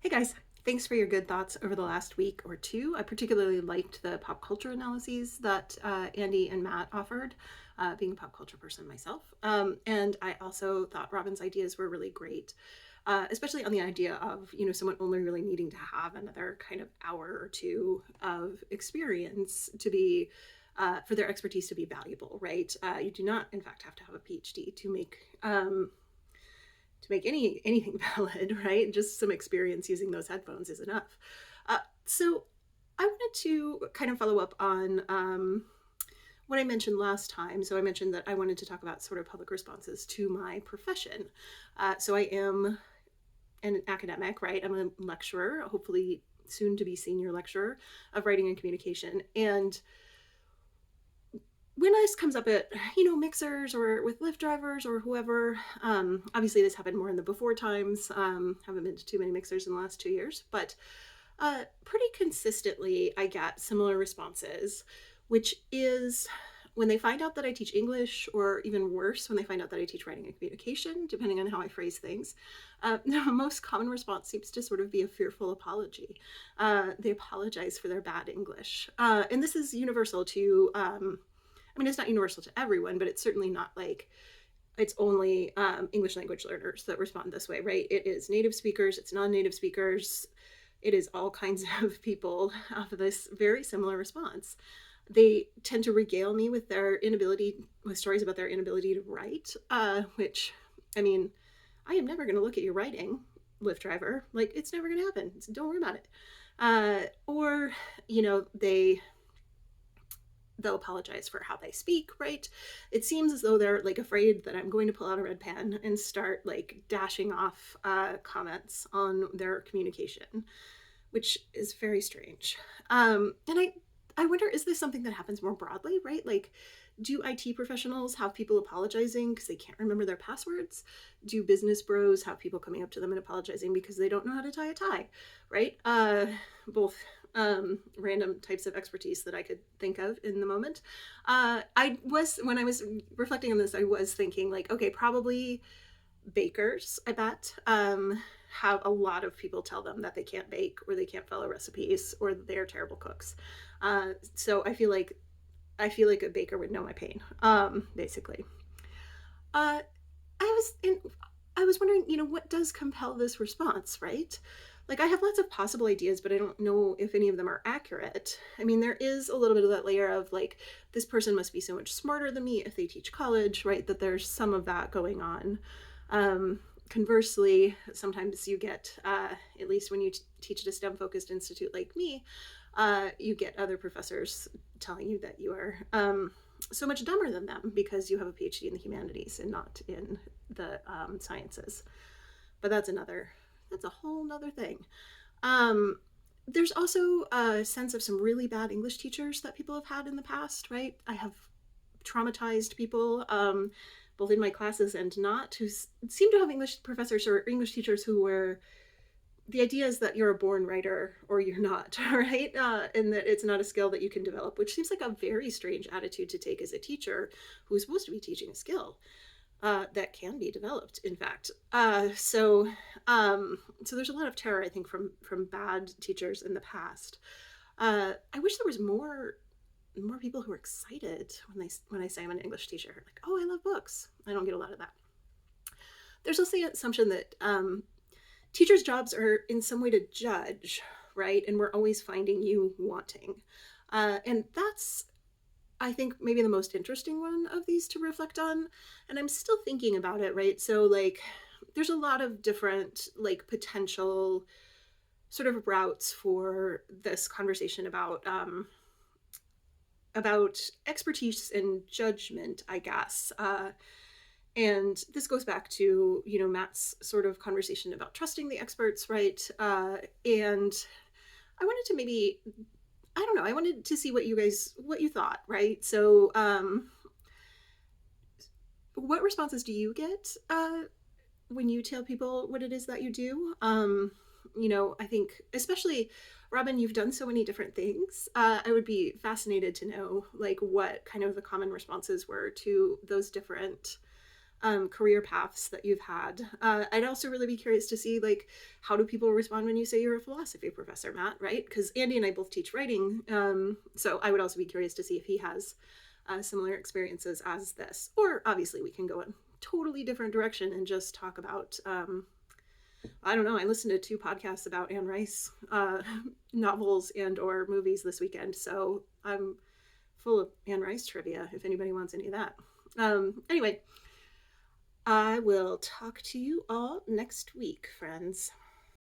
Hey guys, thanks for your good thoughts over the last week or two. I particularly liked the pop culture analyses that Andy and Matt offered, being a pop culture person myself. And I also thought Robin's ideas were really great, especially on the idea of, someone only really needing to have another kind of hour or two of experience to be, for their expertise to be valuable, right? You do not, in fact, have to have a PhD to make anything valid, right? Just some experience using those headphones is enough. So I wanted to kind of follow up on what I mentioned last time. So I mentioned that I wanted to talk about sort of public responses to my profession. So I am an academic, right? I'm a lecturer, hopefully soon to be senior lecturer of writing and communication. And when this comes up at mixers or with Lyft drivers or whoever, obviously this happened more in the before times. Haven't been to too many mixers in the last 2 years, but pretty consistently I get similar responses, which is when they find out that I teach English, or even worse, when they find out that I teach writing and communication, depending on how I phrase things. The most common response seems to sort of be a fearful apology. They apologize for their bad English. And this is universal to I mean, it's not universal to everyone, but it's certainly not like it's only English language learners that respond this way, right? It is native speakers, it's non-native speakers, it is all kinds of people have this very similar response. They tend to regale me with with stories about their inability to write, which, I mean, I am never going to look at your writing, Lyft driver. Like, it's never going to happen. So don't worry about it. Or, you know, they'll apologize for how they speak, right? It seems as though they're like afraid that I'm going to pull out a red pen and start like dashing off comments on their communication, which is very strange. And I wonder, is this something that happens more broadly, right? Like, do IT professionals have people apologizing because they can't remember their passwords? Do business bros have people coming up to them and apologizing because they don't know how to tie a tie, right? Both random types of expertise that I could think of in the moment. When I was reflecting on this, I was thinking, like, okay, probably bakers, I bet, have a lot of people tell them that they can't bake or they can't follow recipes or they're terrible cooks. So I feel like a baker would know my pain, basically. Uh, I was in, I was wondering, what does compel this response, right? Like, I have lots of possible ideas, but I don't know if any of them are accurate. I mean, there is a little bit of that layer of like, this person must be so much smarter than me if they teach college, right? That there's some of that going on. Conversely, sometimes you get, at least when you teach at a STEM focused institute like me, you get other professors telling you that you are so much dumber than them because you have a PhD in the humanities and not in the sciences. But that's a whole nother thing. Um, there's also a sense of some really bad English teachers that people have had in the past, right? I have traumatized people, both in my classes and not, who seem to have English professors or English teachers who were, the idea is that you're a born writer or you're not, right? And that it's not a skill that you can develop, which seems like a very strange attitude to take as a teacher who's supposed to be teaching a skill that can be developed, in fact. So there's a lot of terror, I think, from bad teachers in the past. I wish there was more people who are excited when I say I'm an English teacher. Like, oh, I love books. I don't get a lot of that. There's also the assumption that teachers' jobs are in some way to judge, right? And we're always finding you wanting. And that's, I think, maybe the most interesting one of these to reflect on. And I'm still thinking about it, right? So, like, there's a lot of different, like, potential sort of routes for this conversation about expertise and judgment, I guess. And this goes back to, Matt's sort of conversation about trusting the experts, right? And I wanted to maybe, I don't know, I wanted to see what you thought, right? So, what responses do you get when you tell people what it is that you do? I think, especially Robin, you've done so many different things. I would be fascinated to know, like, what kind of the common responses were to those different career paths that you've had. I'd also really be curious to see, like, how do people respond when you say you're a philosophy professor, Matt, right? Because Andy and I both teach writing. So I would also be curious to see if he has similar experiences as this. Or obviously we can go in totally different direction and just talk about I don't know. I listened to 2 podcasts about Anne Rice novels and or movies this weekend, so I'm full of Anne Rice trivia if anybody wants any of that. Anyway, I will talk to you all next week, friends.